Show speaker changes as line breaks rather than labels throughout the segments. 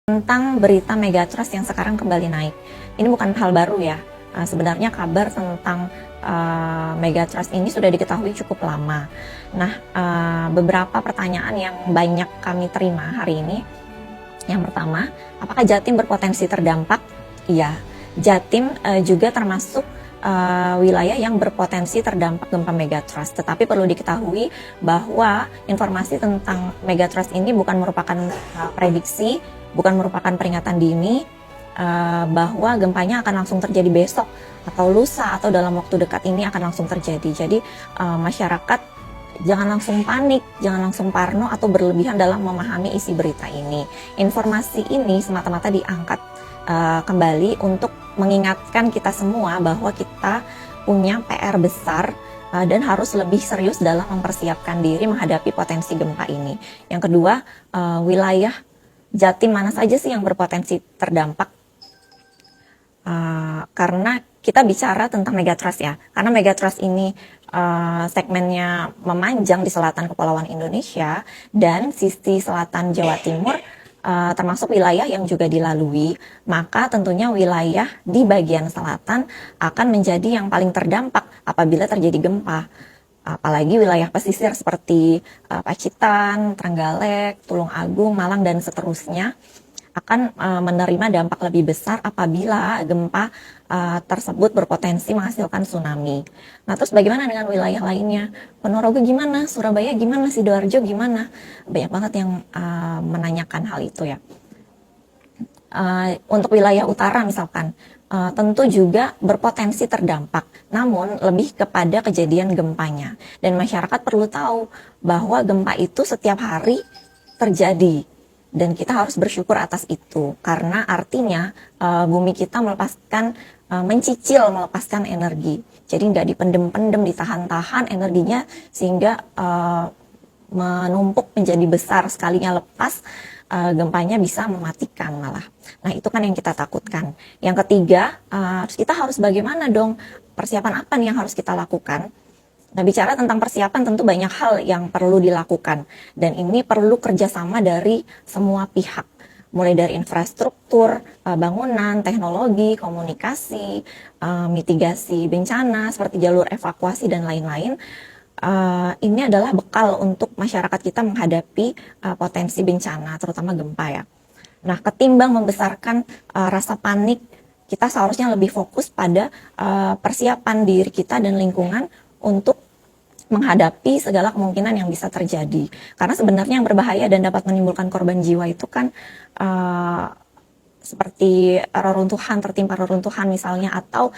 Tentang berita Megatrust yang sekarang kembali naik. Ini bukan hal baru ya. Sebenarnya kabar tentang Megatrust ini sudah diketahui cukup lama. Nah, beberapa pertanyaan yang banyak kami terima hari ini. Yang pertama, apakah Jatim berpotensi terdampak? Iya, Jatim juga termasuk wilayah yang berpotensi terdampak gempa Megatrust. Tetapi perlu diketahui bahwa informasi tentang Megatrust ini bukan merupakan prediksi, bukan merupakan peringatan dini bahwa gempanya akan langsung terjadi besok atau lusa atau dalam waktu dekat ini akan langsung terjadi. Jadi masyarakat jangan langsung panik, jangan langsung parno atau berlebihan dalam memahami isi berita ini. Informasi ini semata-mata diangkat kembali untuk mengingatkan kita semua bahwa kita punya PR besar dan harus lebih serius dalam mempersiapkan diri menghadapi potensi gempa ini. Yang kedua, wilayah Jatim mana saja sih yang berpotensi terdampak? Karena kita bicara tentang Megatrust ya, karena Megatrust ini segmennya memanjang di selatan Kepulauan Indonesia dan sisi selatan Jawa Timur termasuk wilayah yang juga dilalui, maka tentunya wilayah di bagian selatan akan menjadi yang paling terdampak apabila terjadi gempa. Apalagi wilayah pesisir seperti Pacitan, Trenggalek, Tulung Agung, Malang, dan seterusnya akan menerima dampak lebih besar apabila gempa tersebut berpotensi menghasilkan tsunami. Nah, terus bagaimana dengan wilayah lainnya? Ponorogo gimana? Surabaya gimana? Sidoarjo gimana? Banyak banget yang menanyakan hal itu ya. Untuk wilayah utara misalkan, tentu juga berpotensi terdampak, namun lebih kepada kejadian gempanya. Dan masyarakat perlu tahu bahwa gempa itu setiap hari terjadi. Dan kita harus bersyukur atas itu, karena artinya bumi kita melepaskan energi. Jadi nggak dipendem-pendem, ditahan-tahan energinya sehingga menumpuk menjadi besar, sekalinya lepas gempanya bisa mematikan malah. Nah, itu kan yang kita takutkan. Yang ketiga, kita harus bagaimana dong, persiapan apa nih yang harus kita lakukan? Nah, bicara tentang persiapan tentu banyak hal yang perlu dilakukan, dan ini perlu kerjasama dari semua pihak, mulai dari infrastruktur, bangunan, teknologi, komunikasi, mitigasi bencana seperti jalur evakuasi dan lain-lain. Ini adalah bekal untuk masyarakat kita menghadapi potensi bencana, terutama gempa ya. Nah, ketimbang membesarkan rasa panik, kita seharusnya lebih fokus pada persiapan diri kita dan lingkungan untuk menghadapi segala kemungkinan yang bisa terjadi. Karena sebenarnya yang berbahaya dan dapat menimbulkan korban jiwa itu kan seperti tertimpa reruntuhan misalnya, atau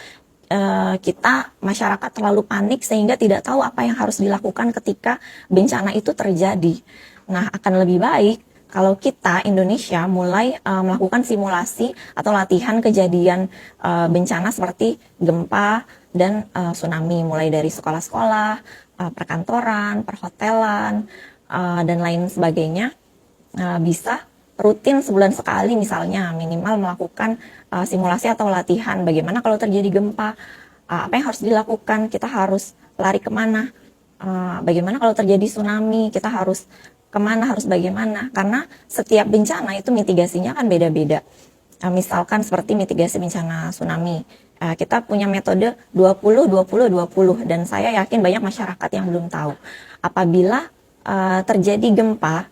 kita masyarakat terlalu panik sehingga tidak tahu apa yang harus dilakukan ketika bencana itu terjadi. Nah, akan lebih baik kalau kita Indonesia mulai melakukan simulasi atau latihan kejadian bencana seperti gempa dan tsunami, mulai dari sekolah-sekolah, perkantoran, perhotelan, dan lain sebagainya, bisa rutin sebulan sekali misalnya minimal melakukan simulasi atau latihan bagaimana kalau terjadi gempa, apa yang harus dilakukan, kita harus lari kemana, bagaimana kalau terjadi tsunami, kita harus kemana, harus bagaimana, karena setiap bencana itu mitigasinya kan beda-beda. Misalkan seperti mitigasi bencana tsunami, kita punya metode 20-20-20, dan saya yakin banyak masyarakat yang belum tahu. Apabila terjadi gempa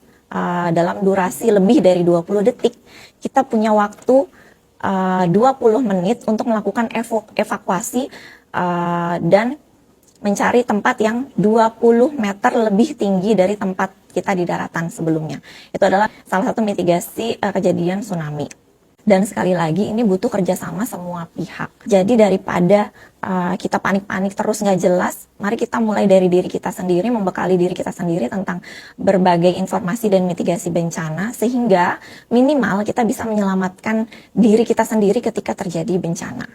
dalam durasi lebih dari 20 detik, kita punya waktu 20 menit untuk melakukan evakuasi dan mencari tempat yang 20 meter lebih tinggi dari tempat kita di daratan sebelumnya. Itu adalah salah satu mitigasi kejadian tsunami. Dan sekali lagi ini butuh kerjasama semua pihak. Jadi daripada kita panik-panik terus nggak jelas, mari kita mulai dari diri kita sendiri, membekali diri kita sendiri tentang berbagai informasi dan mitigasi bencana, sehingga minimal kita bisa menyelamatkan diri kita sendiri ketika terjadi bencana.